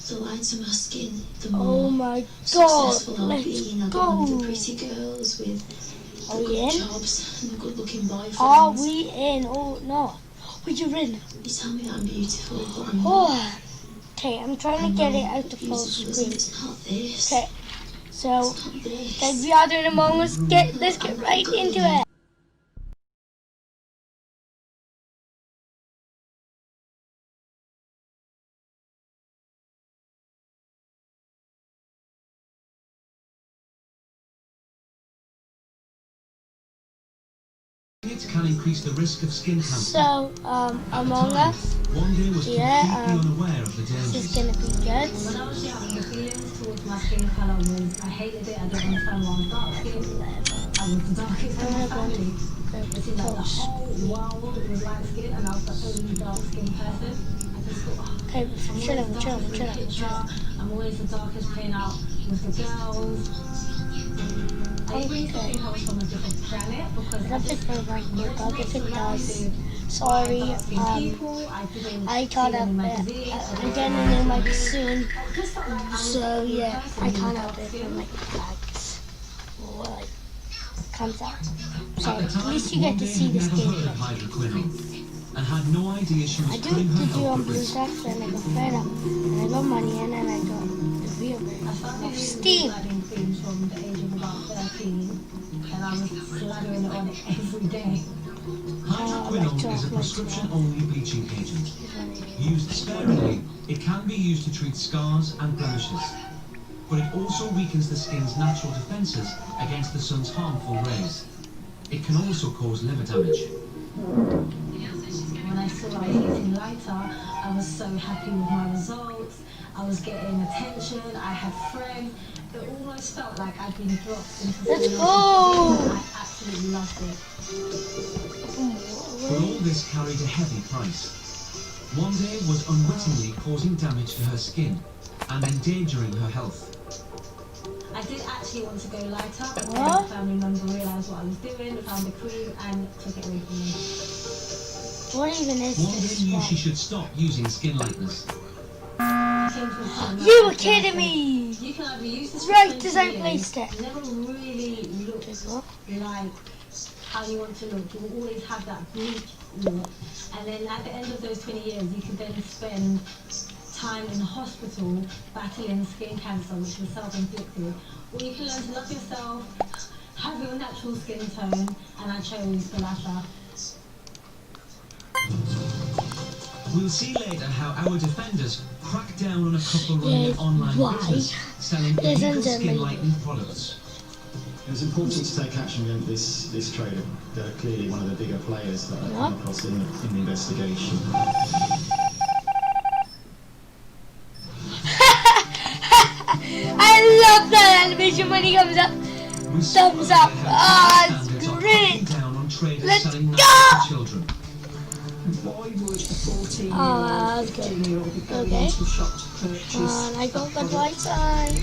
The lighter my skin, the Oh more my successful god, I'll let's be, and I'll go. get one of the pretty girls with Are the we good in? jobs and the good-looking boyfriends. Are we in? Oh no. You're in. You tell me that I'm beautiful, but I'm not. Oh. Okay, I'm trying to get it out the full Beautiful, screen. it's not this. Okay, so It's not this. guys, we are doing Among Us. Let's get right into it. It can increase the risk of skin cancer. So, Among Us. One day was completely unaware of the This is dangers. gonna be good. When I was young, the feelings towards my skin colour was I hated it, I didn't understand why I was dark skinned. I was the darkest in my family. It seemed like the whole world was light skin and I was the only dark skinned person. I just thought, oh, Okay, I'm chill always the out, darkest in the picture, I'm always the darkest playing out with the girls. I even used to think I was from a different planet because I just If it does. Sorry, I can't help it. I'm getting a new mic soon. So yeah, I can't help it when my bags what comes out. So At the at time, least you get to Monday see had this never heard game. of hydroquinone and had no idea she I was do putting her to do health on at Blue risk. Stacks and I got fed up and I got money in and I got the real version of Steam. Slathering cream from the age of about 13 and I was slathering it on every day. Hydroquinone is a prescription-only bleaching agent. Used sparingly, it can be used to treat scars and blemishes, but it also weakens the skin's natural defences against the sun's harmful rays. It can also cause liver damage. When I saw I was getting lighter, I was so happy with my results. I was getting attention, I had friends. It almost felt like I'd been dropped into Let's someone go! else's world. I absolutely loved it. But all this carried a heavy price. One day was unwittingly causing damage to her skin and endangering her health. I did actually want to go lighter, but then What? a family member realised what I was doing, found the cream and took it away from me. What even is One day this? knew What? she should stop using skin lightners. Came to a point where You I were was kidding like, me! You can either use this for Right 20 as I years, placed it. never really looked like how you want to look. You will always have that bleak look. And then at the end of those 20 years, you could then spend time in the hospital battling skin cancer, which was self-inflicted. Or you can learn to love yourself, have your natural skin tone, and I chose the latter. We'll see later how our defenders crack down on a couple running Yes, an online why? business selling Yes, illegal and skin lightening products. It was important to take action against this trader. They're clearly one of the bigger players that I've come across in the investigation. I love that animation when he comes up. We saw Thumbs up. how Ah, standards it's are great. cracking down on traders Let's selling go. knives to children. Why would a 14-year-old, Ah, good. 15-year-old be going Okay. into a shop to purchase I got the right side.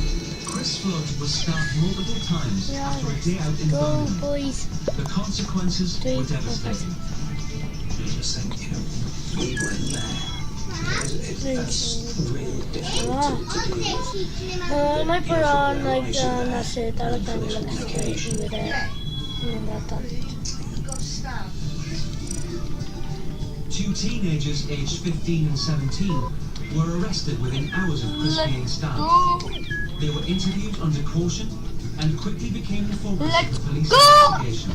Chris Flood was stabbed multiple times Yeah, after a let's day out in go, Birmingham. boys. The consequences were 3, 4, 5, devastating. You just think, you know, we went there. That's really difficult to deal with. I put on like that's it. I look on the crazy with it. And that's done. Two teenagers aged 15 and 17 were arrested within hours of Chris being stabbed. Go. They were interviewed under caution and quickly became the focus Let's of the police go! investigation.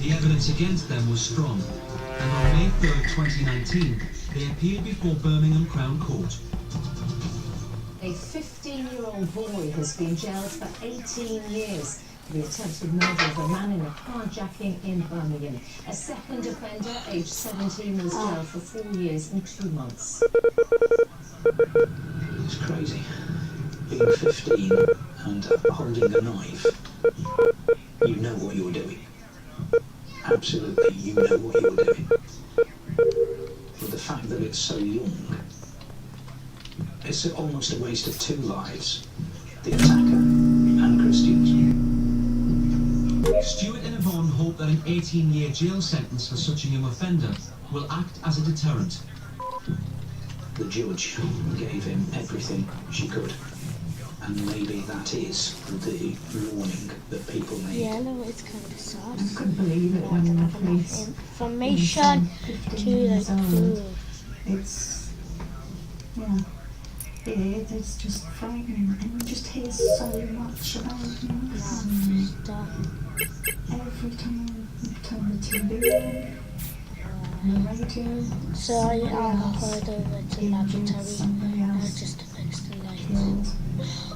The evidence against them was strong, and on May 3rd, 2019, they appeared before Birmingham Crown Court. A 15-year-old boy has been jailed for 18 years for the attempted murder of a man in a carjacking in Birmingham. A second offender, aged 17, was jailed for 4 years and 2 months. It's crazy. Being 15 and holding a knife, you know what you're doing. Absolutely, you know what you're doing. But the fact that it's so young, it's almost a waste of two lives. The attacker and Christians. Stuart and Yvonne hope that an 18-year jail sentence for such a young offender will act as a deterrent. the judge gave him everything she could. And maybe that is the warning that people need. Yeah, no, it's kind of sad. I couldn't believe it when the police. Information to the It's, yeah, it's just frightening, and you just hear so much about him. Every time you turn the TV on, the radio. So I heard over to laboratory just to fix the lights.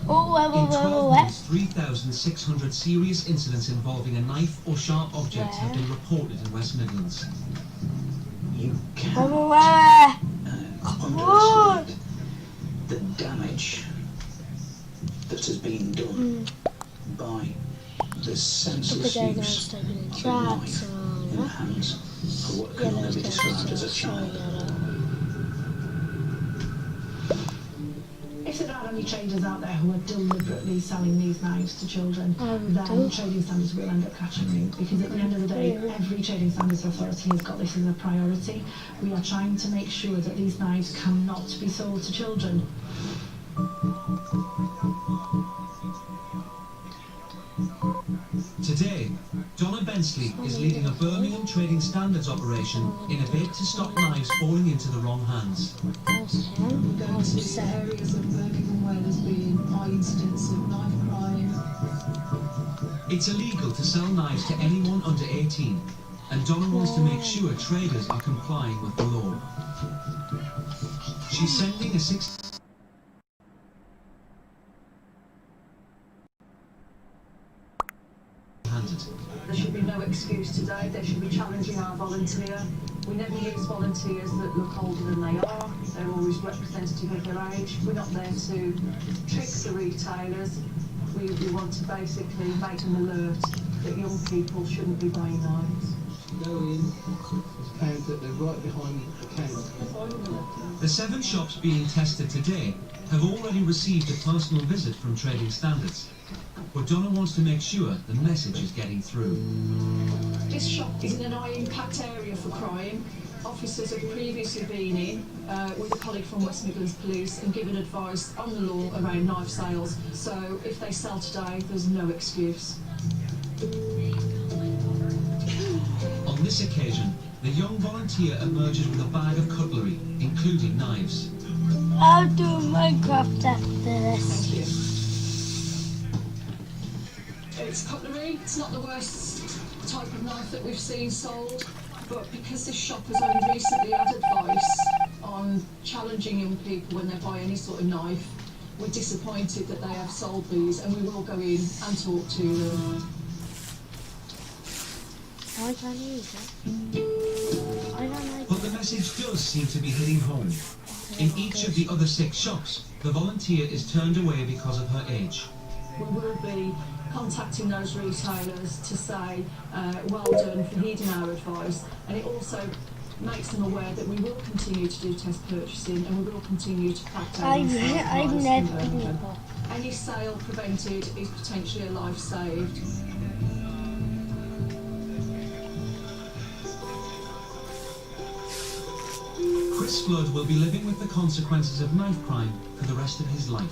Oh, In 12 months, 3,600 serious incidents involving a knife or sharp object have been reported in West Midlands. You can't underestimate the damage that has been done by the senseless use of a knife in the hands of what can only be described as a child. If there are any traders out there who are deliberately selling these knives to children, then trading standards will end up catching you, because at the end of the day, every trading standards authority has got this as a priority. We are trying to make sure that these knives cannot be sold to children. Today, Donna Bensley is leading a Birmingham Trading Standards operation in a bid to stop knives falling into the wrong hands. We're going to areas of Birmingham where there's been high incidents of knife crime. It's illegal to sell knives to anyone under 18, and Donna wants to make sure traders are complying with the law. She's sending a There should be no excuse today. They should be challenging our volunteer. We never use volunteers that look older than they are. They're always representative of their age. We're not there to trick the retailers. We want to basically make them alert that young people shouldn't be buying knives. Go in, found that they're right behind the counter. The 7 shops being tested today have already received a personal visit from Trading Standards, but Donna wants to make sure the message is getting through. This shop is in an high-impact area for crime. Officers have previously been in with a colleague from West Midlands Police and given advice on the law around knife sales. So if they sell today, there's no excuse. On this occasion, the young volunteer emerges with a bag of cutlery, including knives. I'll do Minecraft after this. Thank you. It's cutlery. It's not the worst type of knife that we've seen sold, but because this shop has only recently had advice on challenging young people when they buy any sort of knife, we're disappointed that they have sold these, and we will go in and talk to them. I can't use it. I don't like But the message does seem to be hitting home. In each of the other 6 shops, the volunteer is turned away because of her age. We will be contacting those retailers to say well done for heeding our advice, and it also makes them aware that we will continue to do test purchasing and we will continue to crack down on sale I've price never in been Birmingham. before. Any sale prevented is potentially a life saved. Chris Flood will be living with the consequences of knife crime for the rest of his life.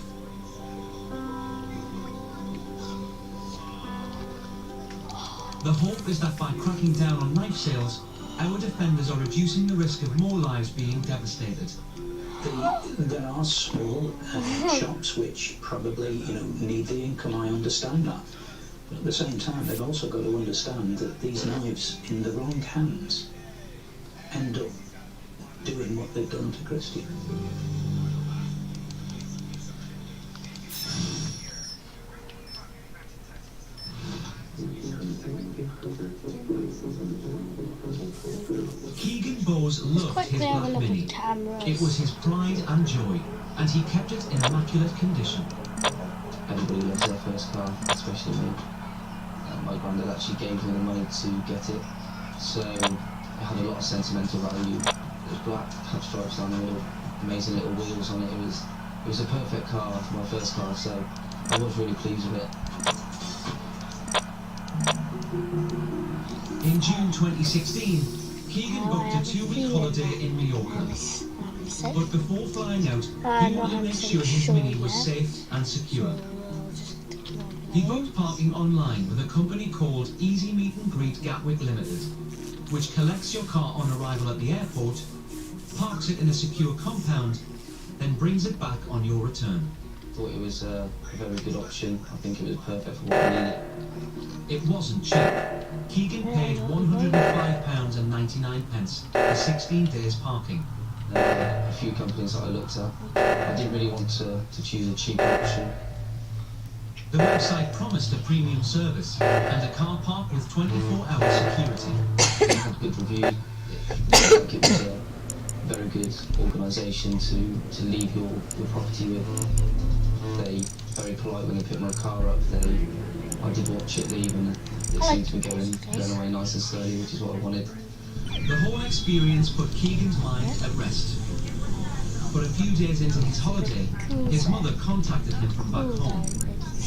The hope is that by cracking down on knife sales, our defenders are reducing the risk of more lives being devastated. There are small shops which probably, need the income. I understand that. But at the same time, they've also got to understand that these knives in the wrong hands end up doing what they've done to Christian. Keegan Bowes loved his Black Mini. It was his pride and joy, and he kept it in immaculate condition. Everybody loves their first car, especially me. My granddad actually gave me the money to get it, so it had a lot of sentimental value. It was black, had stripes down the middle, amazing little wheels on it. It was a perfect car for my first car, so I was really pleased with it. In June 2016, Keegan I booked a have a 2-week feeling holiday in Mallorca. But before flying out, he wanted to make sure his Mini was safe and secure. He booked parking online with a company called Easy Meet and Greet Gatwick Limited, which collects your car on arrival at the airport, parks it in a secure compound, then brings it back on your return. Thought it was a very good option. I think it was perfect for what we needed. It wasn't cheap. Keegan paid £105.99 for 16 days parking. A few companies that I looked at, I didn't really want to choose a cheaper option. The website promised a premium service and a car park with 24-hour security. It had good review. It was a very good organisation to leave your property with. They very polite when they picked my car up. I did watch it leave and it seemed to be going away nice and slowly, which is what I wanted. The whole experience put Keegan's mind at rest. But a few days into his holiday, his mother contacted him from back home.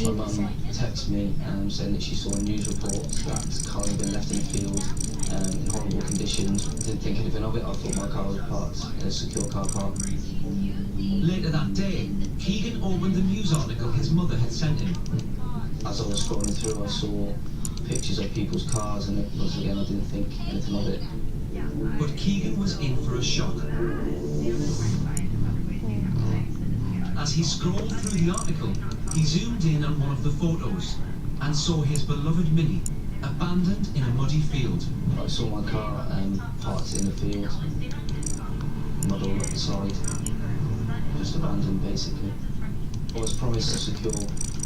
My mum texted me saying that she saw a news report that the car had been left in the field in horrible conditions. Didn't think anything of it. I thought my car was parked in a secure car park. Later that day, Keegan opened the news article his mother had sent him. As I was scrolling through, I saw pictures of people's cars, and once again, I didn't think anything of it. But Keegan was in for a shock. As he scrolled through the article, he zoomed in on one of the photos and saw his beloved Mini abandoned in a muddy field. I saw my car parked in the field, mud all up the side, just abandoned basically. I was promised a secure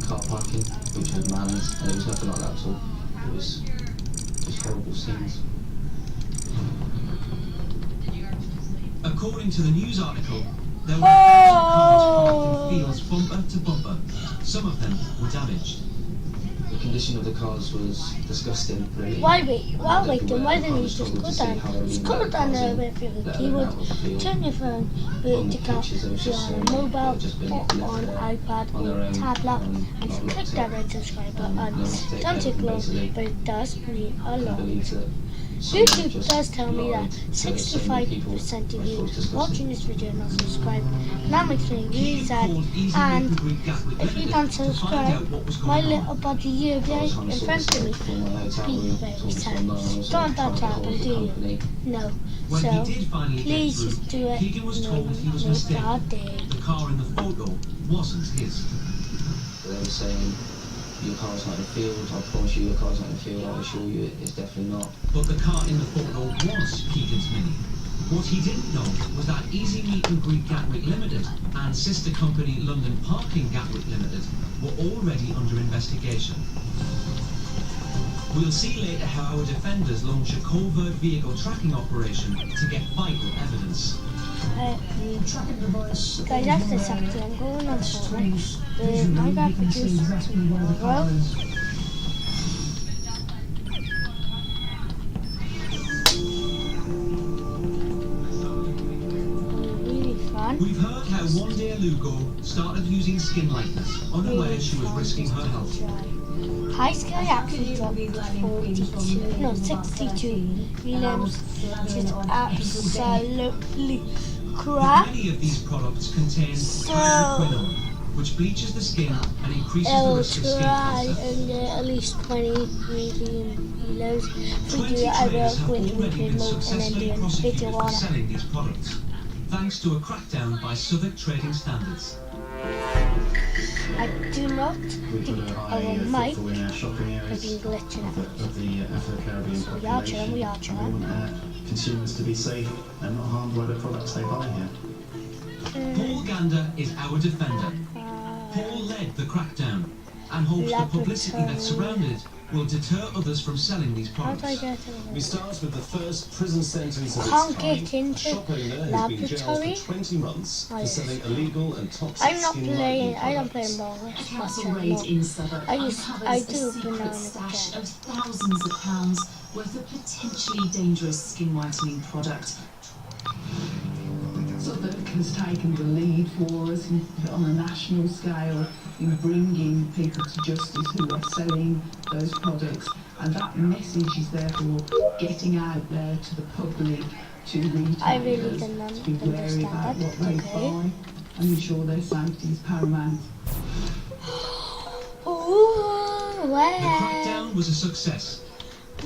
car parking, which was manned, and it was nothing like that at all. It was just horrible scenes. According to the news article, there were thousands of cars parked in fields bumper to bumper. Some of them were damaged. The condition of the cars was disgusting, really. Why didn't you just go down? Just go down there with your keyboard, turn your phone, boot your car, if you're on a mobile, or on iPad, or tablet, and click that red subscribe button. Don't take long, but it does mean a lot. YouTube does tell me that 65% of you watching this video are not subscribed. That makes me really sad. And if you don't subscribe, my little buddy you right in front of me, be very sad. Don't that happen, do you? No. So please just do it. Keegan was told he was mistaken. The car in the photo wasn't his. They were saying, your car's not in the field, I promise you your car's not in the field, I assure you it's definitely not. But the car in the photo was Keegan's Mini. What he didn't know was that Easy Meet and Greet Gatwick Limited and sister company London Parking Gatwick Limited were already under investigation. We'll see later how our defenders launch a covert vehicle tracking operation to get vital evidence. Guys, after this actually, I'm going on Fortnite with my guy producer, Rob. Really fun. We've heard how one day Lugo started using skin likeness, unaware she was risking her health. High Sky actually dropped 62 prelims, which is absolutely crap. Many of these products contain hydroquinone, which bleaches the skin and increases the risk of skin cancer. And at least 20 prelims. If we 20 do it, I traders have will go into already the been mode and then successfully do a prosecuted video for on it. selling these products, thanks to a crackdown by Southwark Trading Standards. I do not We've think got a our high mic footfall in our shopping has areas been glitching of out. the Afro-Caribbean So we are population. trying. And we want our consumers to be safe and not harmed by the products they buy here. Paul Gander is our defender. Paul led the crackdown and hopes the publicity that surrounded will deter others from selling these How do I products. get it? We start with the first prison sentence of its Can't kind. get into A shop owner has been jailed laboratory. for 20 months Oh, for yes. selling illegal and toxic I'm not skin playing. lightening I don't play products. ball. A castle raid in Southwark I uncovers do a secret banana stash bread. of thousands of pounds worth of potentially dangerous skin whitening product. Southwark has taken the lead for us on a national scale in bringing people to justice who are selling those products. And that message is therefore getting out there to the public, to retailers, I really didn't to be wary about understand what that. they buy and ensure their safety is paramount. Ooh, The wow. crackdown was a success,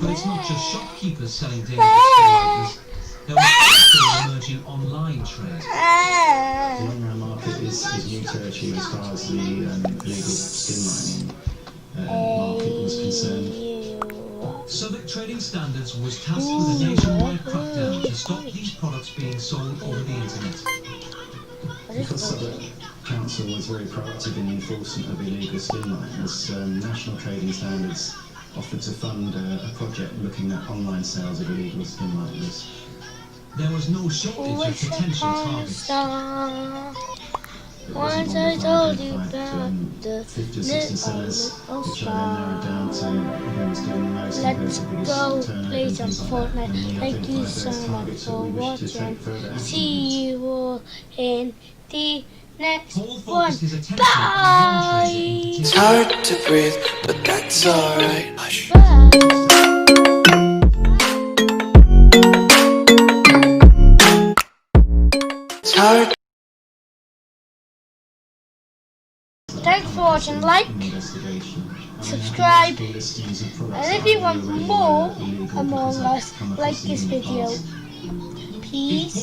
but it's not just shopkeepers selling dangerous skin lighters. There was also an emerging online trade. The online market is new territory as far as the illegal skin lining market was concerned. Southwark Trading Standards was tasked with a nationwide crackdown to stop these products being sold over the internet. Because Southwark Council was very proactive in the enforcement of illegal skin liners, National Trading Standards offered to fund a project looking at online sales of illegal skin liners. There was no shortage of potential targets. Once I told you about the 50 or 60 sellers, which I then narrowed down to who was doing the most Let's compared to go biggest turnover play and some things like that. Fortnite. And we Thank you identified so those much targets that for we wish to watching. take further action See you all in the next Paul one. focused his attention on one trade in Bye. particular. It's hard to breathe, but that's alright. Hush. Bye. It's hard. Thanks for watching. Like, subscribe, and if you want more Among Us, like this video. Peace.